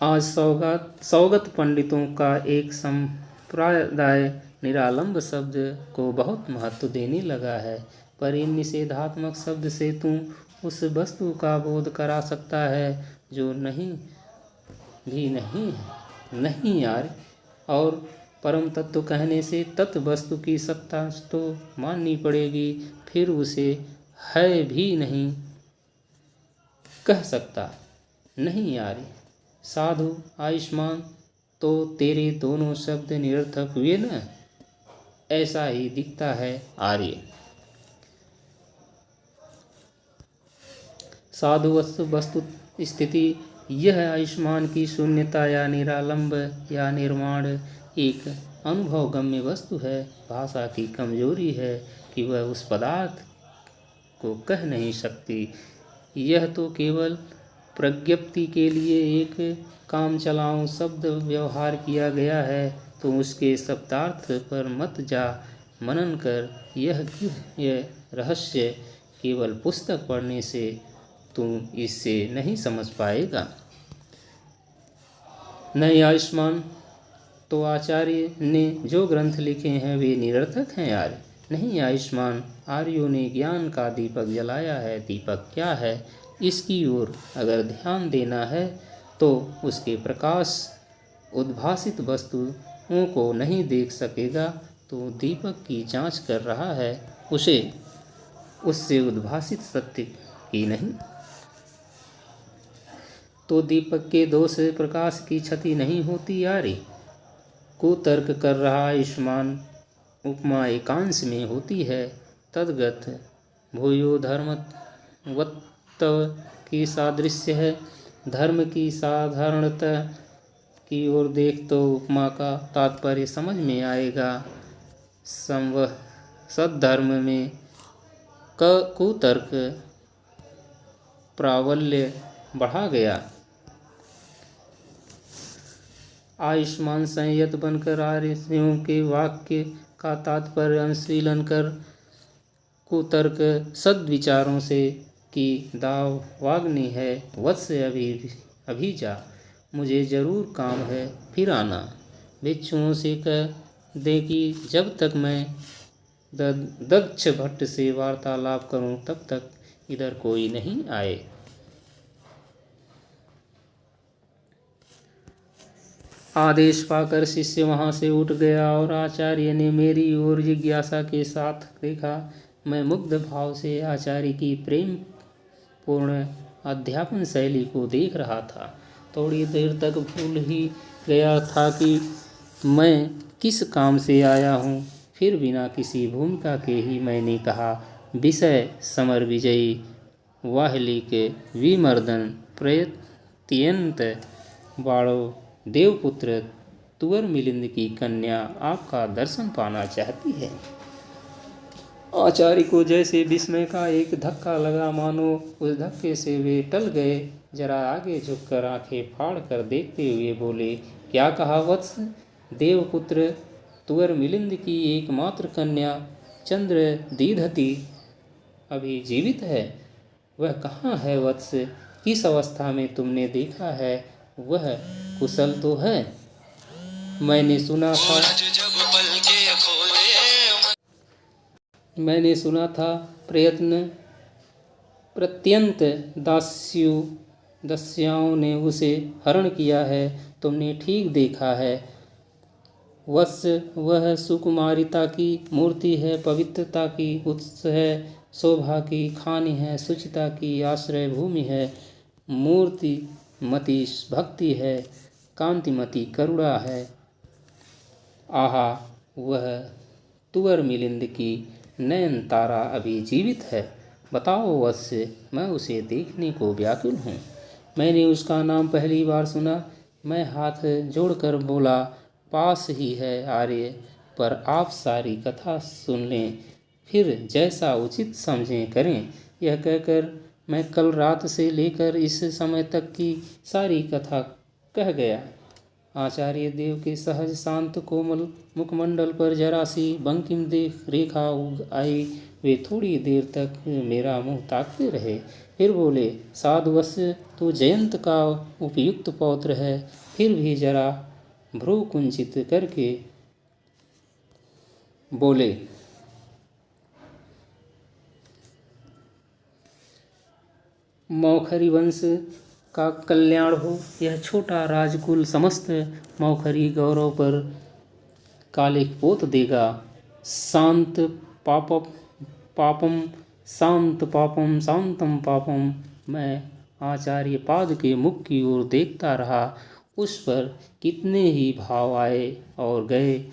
आज सौगत पंडितों का एक संप्रदाय निरालंब शब्द को बहुत महत्व देने लगा है, पर इन निषेधात्मक शब्द से तुम उस वस्तु का बोध करा सकता है जो नहीं भी नहीं है। नहीं यार, और परम तत्व कहने से तत्व वस्तु की सत्ता तो माननी पड़ेगी, फिर उसे है भी नहीं कह सकता। नहीं यार साधु आयुष्मान, तो तेरे दोनों शब्द निरर्थक हुए न? ऐसा ही दिखता है आर्य। साधु वस्तु स्थिति यह आयुष्मान की शून्यता या निरालंब या निर्माण एक अनुभवगम्य वस्तु है। भाषा की कमजोरी है कि वह उस पदार्थ को कह नहीं सकती। यह तो केवल प्रज्ञप्ति के लिए एक काम चलाऊं शब्द व्यवहार किया गया है, तो उसके शब्दार्थ पर मत जा, मनन कर। यह रहस्य केवल पुस्तक पढ़ने से तुम इससे नहीं समझ पाएगा। नहीं आयुष्मान, तो आचार्य ने जो ग्रंथ लिखे हैं वे निरर्थक हैं यार? नहीं आयुष्मान, आर्यों ने ज्ञान का दीपक जलाया है। दीपक क्या है, इसकी ओर अगर ध्यान देना है तो उसके प्रकाश उद्भासित वस्तुओं को नहीं देख सकेगा। तो दीपक की जांच कर रहा है, उसे उससे उद्भासित सत्य की नहीं। तो दीपक के दोष से प्रकाश की क्षति नहीं होती। आर्य कुतर्क कर रहा आयुष्मान, उपमा एकांश में होती है। तद्गत भूयो धर्मवत्तव की सादृश्य है। धर्म की साधारणता की ओर देख तो उपमा का तात्पर्य समझ में आएगा। सद्धर्म में कुतर्क प्राबल्य बढ़ा गया। आयुष्मान संयत बनकर आर्यों के वाक्य का तात्पर्य अनुशीलन कर कुतर्क सद्विचारों से की दावाग्नि है। वत्स अभी जा, मुझे जरूर काम है, फिर आना। भिक्षुओं से कह दे कि जब तक मैं दक्ष भट्ट से वार्तालाप करूं तब तक इधर कोई नहीं आए। आदेश पाकर शिष्य वहां से उठ गया और आचार्य ने मेरी ओर जिज्ञासा के साथ देखा। मैं मुग्ध भाव से आचार्य की प्रेम पूर्ण अध्यापन शैली को देख रहा था। थोड़ी देर तक भूल ही गया था कि मैं किस काम से आया हूँ। फिर बिना किसी भूमिका के ही मैंने कहा, विषय समर विजयी वाहली के विमर्दन प्रत्यंत बाड़ो देवपुत्र तुवर मिलिंद की कन्या आपका दर्शन पाना चाहती है। आचार्य को जैसे विस्मय का एक धक्का लगा, मानो उस धक्के से वे टल गए। जरा आगे झुककर आंखें फाड़ कर देखते हुए बोले, क्या कहा वत्स? देवपुत्र तुवर मिलिंद की एकमात्र कन्या चंद्र दीधति अभी जीवित है। वह कहाँ है वत्स? किस अवस्था में तुमने देखा है? वह कुशल तो है? मैंने सुना था प्रत्यंत दास्याओं ने उसे हरण किया है। तुमने ठीक देखा है वत्स, वह सुकुमारिता की मूर्ति है, पवित्रता की उत्स है, शोभा की खानी है, शुचिता की आश्रय भूमि है, मूर्तिमती भक्ति है, कांतिमती करुणा है। आहा, वह तुवर मिलिंद की नयन तारा अभी जीवित है। बताओ वत्स, मैं उसे देखने को व्याकुल हूँ। मैंने उसका नाम पहली बार सुना। मैं हाथ जोड़कर बोला, पास ही है आर्य, पर आप सारी कथा सुन लें, फिर जैसा उचित समझें करें। यह कहकर मैं कल रात से लेकर इस समय तक की सारी कथा कह गया। आचार्य देव के सहज शांत कोमल मुखमंडल पर जरा सी बंकिम रेखा उग आई। वे थोड़ी देर तक मेरा मुंह ताकते रहे, फिर बोले, साधुवत्स, तू जयंत का उपयुक्त पौत्र है। फिर भी जरा भ्रू कुंचित करके बोले, मौखरी वंश का कल्याण हो। यह छोटा राजकुल समस्त मौखरी गौरव पर कालिक पोत देगा। शांत पापम शांतम पापम। मैं आचार्य पाद के मुख की ओर देखता रहा। उस पर कितने ही भाव आए और गए।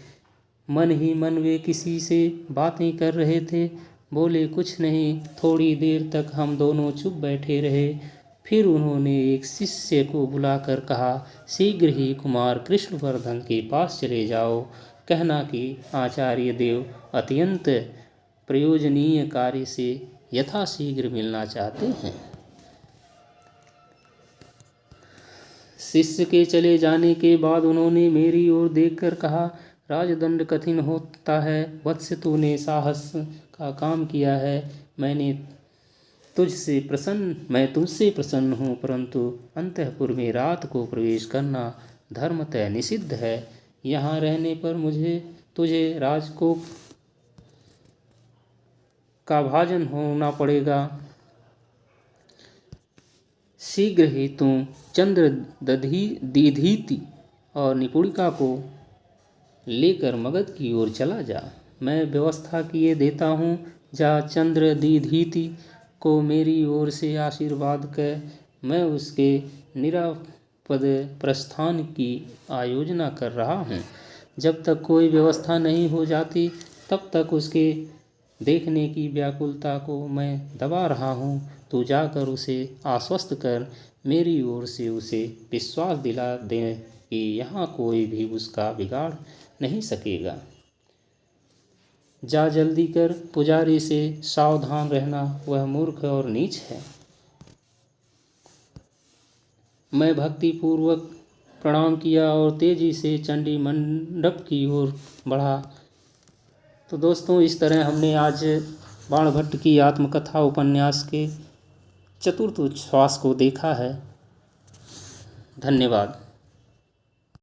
मन ही मन वे किसी से बातें कर रहे थे। बोले कुछ नहीं। थोड़ी देर तक हम दोनों चुप बैठे रहे। फिर उन्होंने एक शिष्य को बुलाकर कहा, शीघ्र ही कुमार कृष्णवर्धन के पास चले जाओ। कहना कि आचार्य देव अत्यंत प्रयोजनीय कार्य से यथाशीघ्र मिलना चाहते हैं। शिष्य के चले जाने के बाद उन्होंने मेरी ओर देखकर कहा, राजदंड कठिन होता है वत्स, तूने साहस का काम किया है। मैं तुझसे प्रसन्न हूँ, परंतु अंतःपुर में रात को प्रवेश करना धर्मतः निषिद्ध है। यहाँ रहने पर तुझे राजकोप का भाजन होना पड़ेगा। शीघ्र ही तू चंद्र दीधीति और निपुणिका को लेकर मगध की ओर चला जा। मैं व्यवस्था किए देता हूँ। जा चंद्र दीधीति को मेरी ओर से आशीर्वाद कर। मैं उसके निरापद प्रस्थान की आयोजना कर रहा हूँ। जब तक कोई व्यवस्था नहीं हो जाती तब तक उसके देखने की व्याकुलता को मैं दबा रहा हूँ। तू जाकर उसे आश्वस्त कर, मेरी ओर से उसे विश्वास दिला दे कि यहाँ कोई भी उसका बिगाड़ नहीं सकेगा। जा जल्दी कर, पुजारी से सावधान रहना, वह मूर्ख और नीच है। मैं भक्तिपूर्वक प्रणाम किया और तेजी से चंडी मंडप की ओर बढ़ा। तो दोस्तों, इस तरह हमने आज बाणभट्ट की आत्मकथा उपन्यास के चतुर्थ उच्छ्वास को देखा है। धन्यवाद।